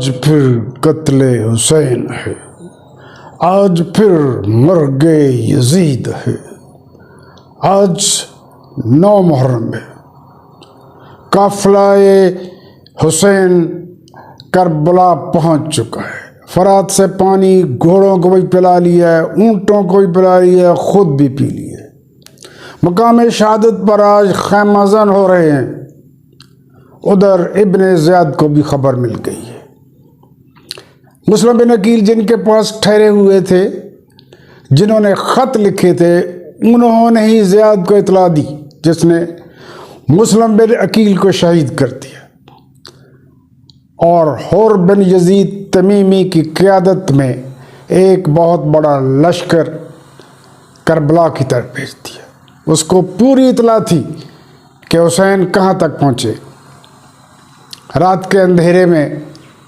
آج پھر قتل حسین ہے، آج پھر مرگ یزید ہے، آج 9 محرم ہے، قافلہ حسین کربلا پہنچ چکا ہے۔ فرات سے پانی گھوڑوں کو بھی پلا لیا ہے، اونٹوں کو بھی پلا لیا ہے، خود بھی پی لیا ہے۔ مقام شہادت پر آج خیمہ زن ہو رہے ہیں۔ ادھر ابن زیاد کو بھی خبر مل گئی ہے۔ مسلم بن عقیل جن کے پاس ٹھہرے ہوئے تھے، جنہوں نے خط لکھے تھے، انہوں نے ہی زیاد کو اطلاع دی، جس نے مسلم بن عقیل کو شہید کر دیا، اور حر بن یزید تمیمی کی قیادت میں ایک بہت بڑا لشکر کربلا کی طرف بھیج دیا۔ اس کو پوری اطلاع تھی کہ حسین کہاں تک پہنچے۔ رات کے اندھیرے میں